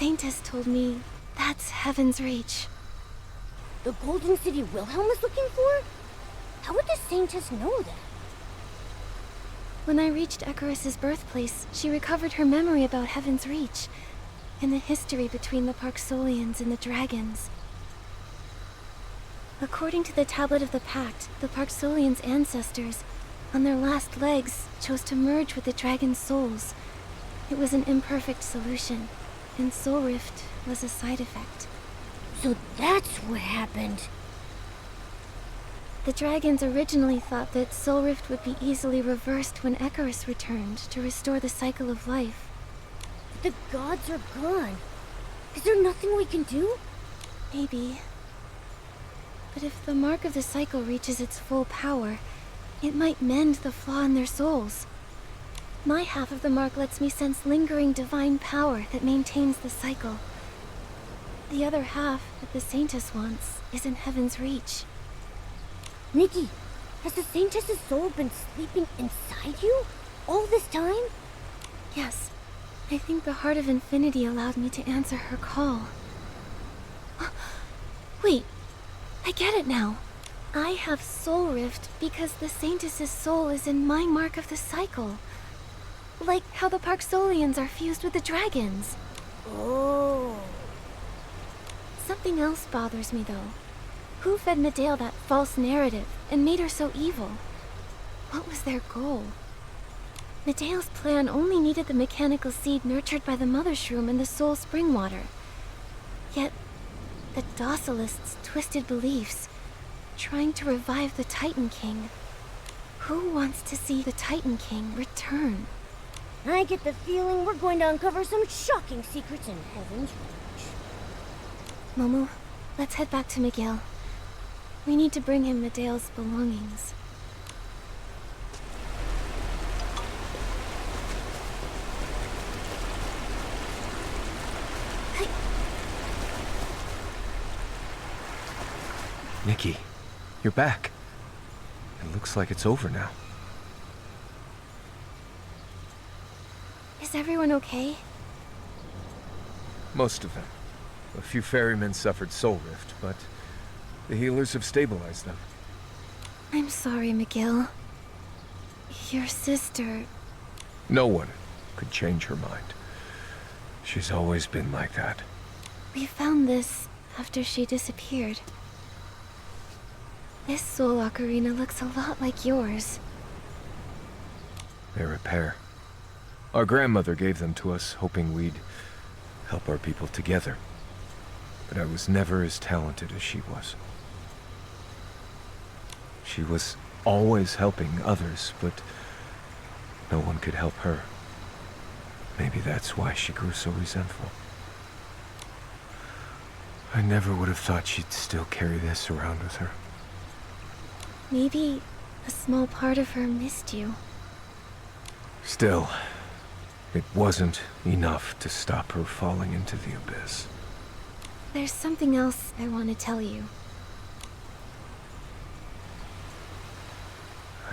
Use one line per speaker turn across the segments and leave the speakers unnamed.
Saintess told me that's Heaven's Reach.
The Golden City Wilhelm is looking for? How would the Saintess know that?
When I reached Icarus's birthplace, she recovered her memory about Heaven's Reach and the history between the Parksolians and the dragons. According to the Tablet of the Pact, the Parksolians' ancestors, on their last legs, chose to merge with the dragon's souls. It was an imperfect solution, and Soul Rift was a side effect.
So that's what happened.
The dragons originally thought that Soul Rift would be easily reversed when Icarus returned to restore the cycle of life.
But the gods are gone. Is there nothing we can do?
Maybe. But if the mark of the cycle reaches its full power, it might mend the flaw in their souls. My half of the mark lets me sense lingering divine power that maintains the cycle. The other half that the Saintess wants is in Heaven's Reach.
Nikki, has the Saintess's soul been sleeping inside you all this time?
Yes. I think the Heart of Infinity allowed me to answer her call. Wait, I get it now. I have Soul Rift because the Saintess's soul is in my mark of the cycle. Like how the Parksolians are fused with the dragons.
Oh.
Something else bothers me though. Who fed Medale that false narrative and made her so evil? What was their goal? Medale's plan only needed the mechanical seed nurtured by the Mother Shroom and the Soul Spring Water. Yet, the Docilists' twisted beliefs, trying to revive the Titan King. Who wants to see the Titan King return?
I get the feeling we're going to uncover some shocking secrets in Heaven's Reach.
Momo, let's head back to Miguel. We need to bring him Medale's belongings.
Nikki, you're back. It looks like it's over now.
Is everyone okay?
Most of them. A few ferrymen suffered soul rift, but the healers have stabilized them.
I'm sorry, McGill. Your sister...
No one could change her mind. She's always been like that.
We found this after she disappeared. This soul ocarina looks a lot like yours.
They're a pair. Our grandmother gave them to us, hoping we'd help our people together. But I was never as talented as she was. She was always helping others, but no one could help her. Maybe that's why she grew so resentful. I never would have thought she'd still carry this around with her.
Maybe a small part of her missed you.
Still, it wasn't enough to stop her falling into the abyss.
There's something else I want to tell you.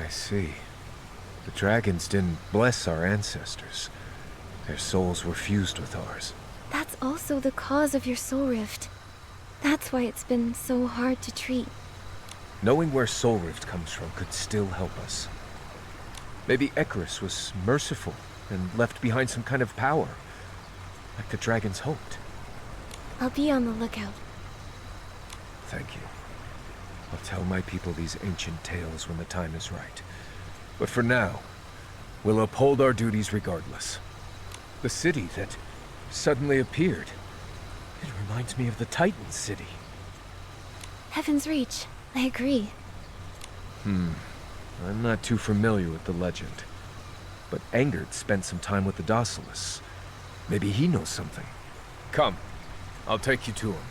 I see. The dragons didn't bless our ancestors. Their souls were fused with ours.
That's also the cause of your soul rift. That's why it's been so hard to treat.
Knowing where soul rift comes from could still help us. Maybe Icarus was merciful and left behind some kind of power, like the dragons hoped.
I'll be on the lookout.
Thank you. I'll tell my people these ancient tales when the time is right. But for now, we'll uphold our duties regardless. The city that suddenly appeared, it reminds me of the Titan City.
Heaven's Reach. I agree.
I'm not too familiar with the legend. But Engard spent some time with the Docilists. Maybe he knows something. Come, I'll take you to him.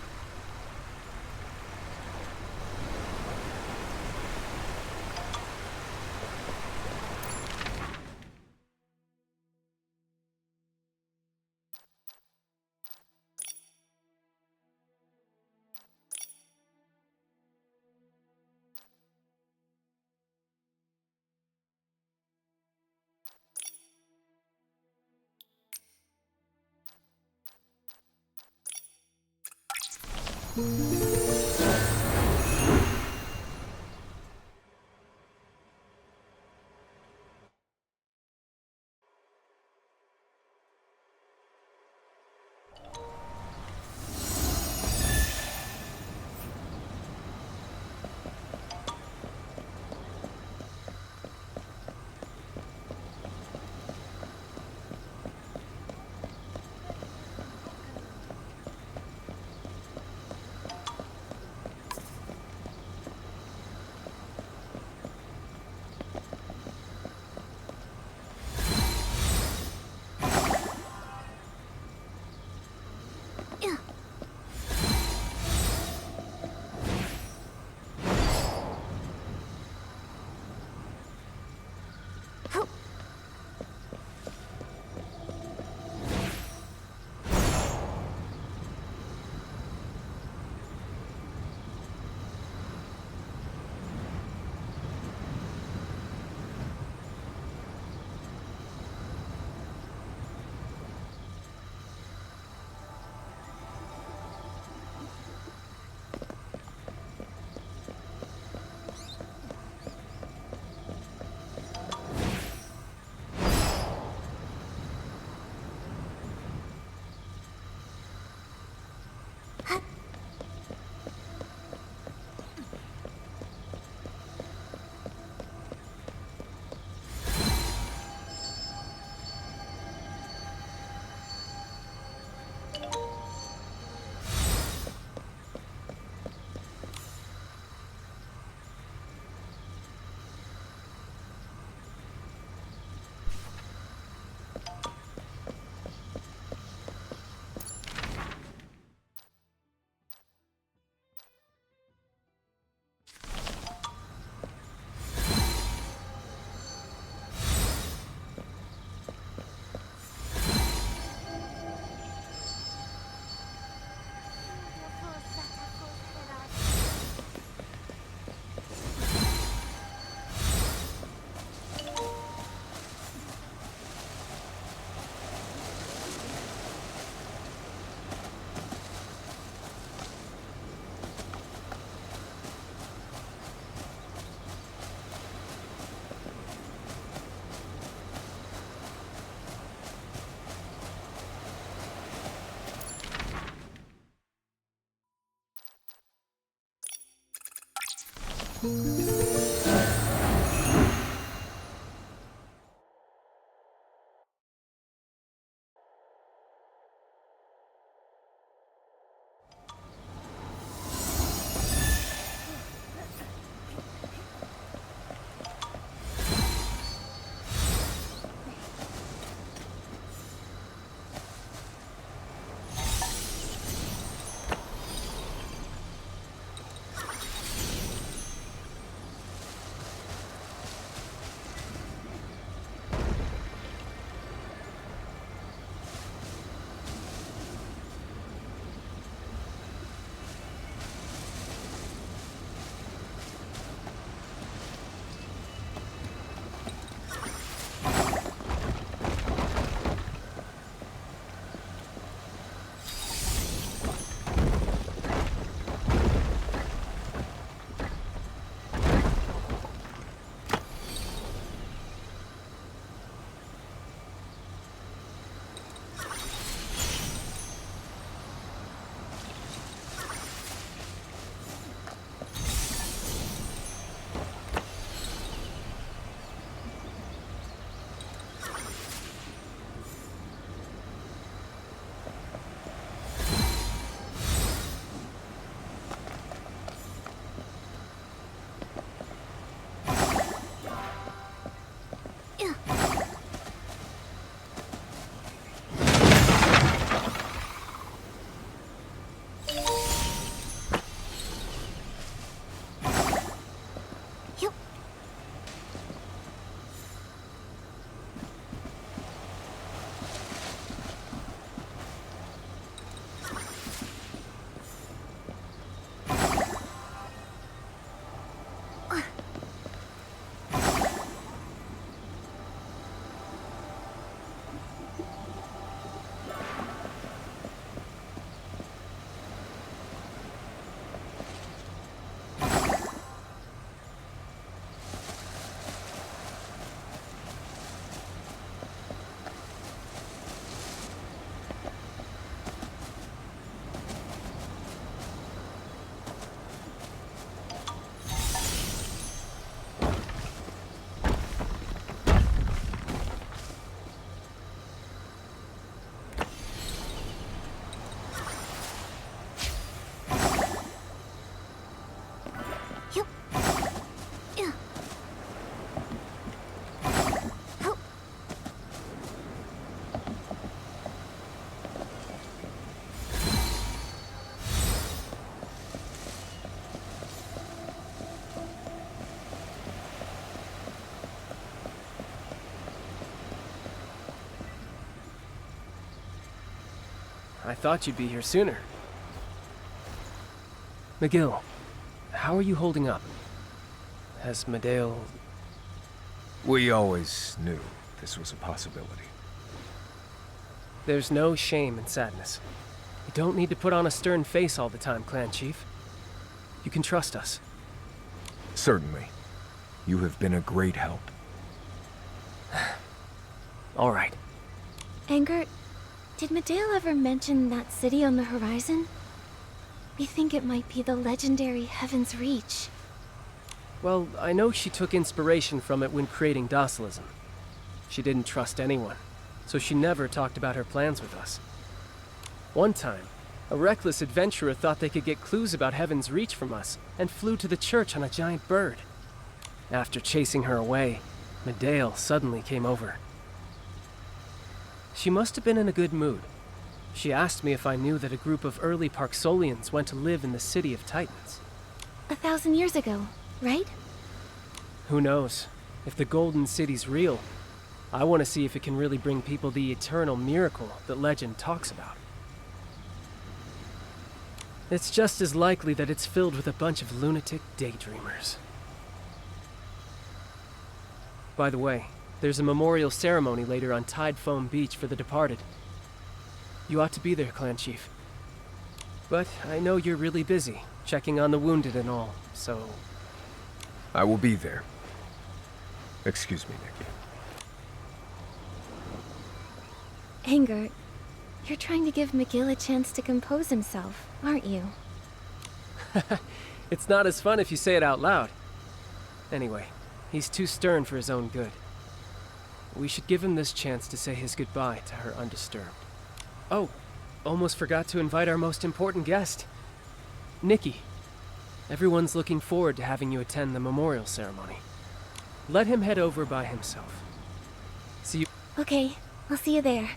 Yup. Yeah. Help.
I thought you'd be here sooner. McGill, how are you holding up? Has Medale...
We always knew this was a possibility.
There's no shame in sadness. You don't need to put on a stern face all the time, Clan Chief. You can trust us.
Certainly. You have been a great help.
All right.
Anger, did Medale ever mention that city on the horizon? We think it might be the legendary Heaven's Reach.
Well, I know she took inspiration from it when creating Docilism. She didn't trust anyone, so she never talked about her plans with us. One time, a reckless adventurer thought they could get clues about Heaven's Reach from us, and flew to the church on a giant bird. After chasing her away, Medale suddenly came over. She must have been in a good mood. She asked me if I knew that a group of early Parksolians went to live in the City of Titans.
1,000 years ago, right?
Who knows? If the Golden City's real, I want to see if it can really bring people the eternal miracle that legend talks about. It's just as likely that it's filled with a bunch of lunatic daydreamers. By the way, there's a memorial ceremony later on Tide Foam Beach for the departed. You ought to be there, Clan Chief. But I know you're really busy, checking on the wounded and all, so...
I will be there. Excuse me, Nikki.
Anger, you're trying to give McGill a chance to compose himself, aren't you?
It's not as fun if you say it out loud. Anyway, he's too stern for his own good. We should give him this chance to say his goodbye to her undisturbed. Oh, almost forgot to invite our most important guest. Nikki. Everyone's looking forward to having you attend the memorial ceremony. Let him head over by himself. See you...
Okay, I'll see you there.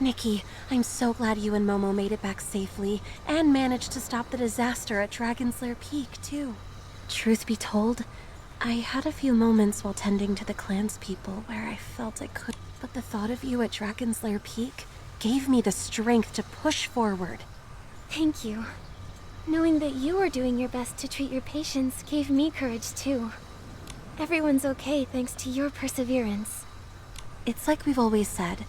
Nikki, I'm so glad you and Momo made it back safely, and managed to stop the disaster at Dragonslayer Peak, too. Truth be told, I had a few moments while tending to the clanspeople where I felt I could, but the thought of you at Dragonslayer Peak gave me the strength to push forward.
Thank you. Knowing that you were doing your best to treat your patients gave me courage, too. Everyone's okay thanks to your perseverance.
It's like we've always said.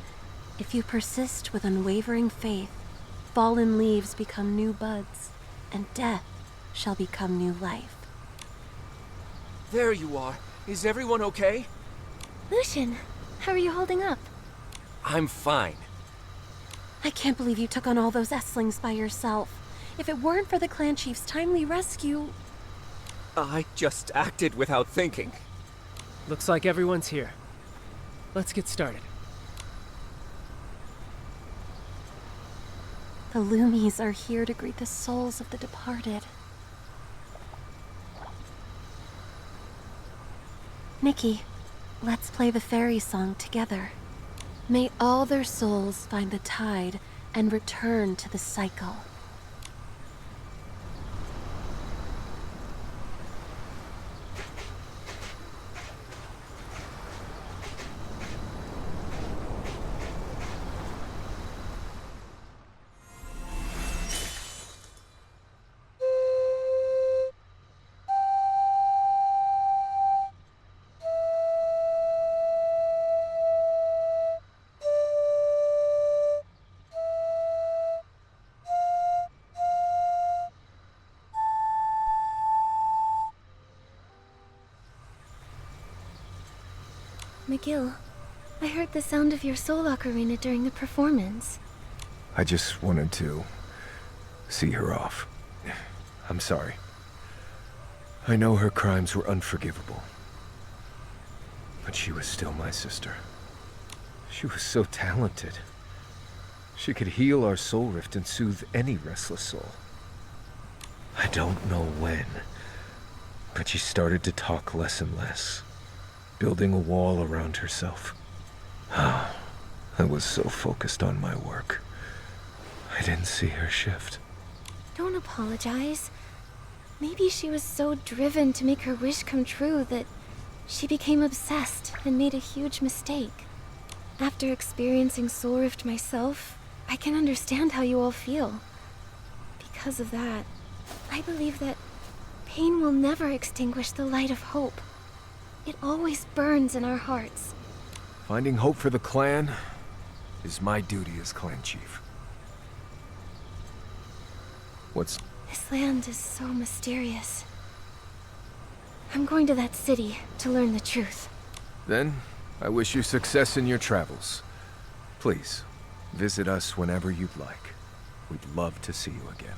If you persist with unwavering faith, fallen leaves become new buds, and death shall become new life.
There you are. Is everyone okay?
Lucian, how are you holding up?
I'm fine.
I can't believe you took on all those Esslings by yourself. If it weren't for the clan chief's timely rescue...
I just acted without thinking.
Looks like everyone's here. Let's get started.
The Loomies are here to greet the souls of the departed. Nikki, let's play the fairy song together. May all their souls find the tide and return to the cycle.
McGill, I heard the sound of your soul ocarina during the performance.
I just wanted to see her off. I'm sorry. I know her crimes were unforgivable. But she was still my sister. She was so talented. She could heal our soul rift and soothe any restless soul. I don't know when, but she started to talk less and less, building a wall around herself. I was so focused on my work, I didn't see her shift.
Don't apologize. Maybe she was so driven to make her wish come true that she became obsessed and made a huge mistake. After experiencing Soul Rift myself, I can understand how you all feel. Because of that, I believe that pain will never extinguish the light of hope. It always burns in our hearts.
Finding hope for the clan is my duty as clan chief.
This land is so mysterious. I'm going to that city to learn the truth.
Then, I wish you success in your travels. Please, visit us whenever you'd like. We'd love to see you again.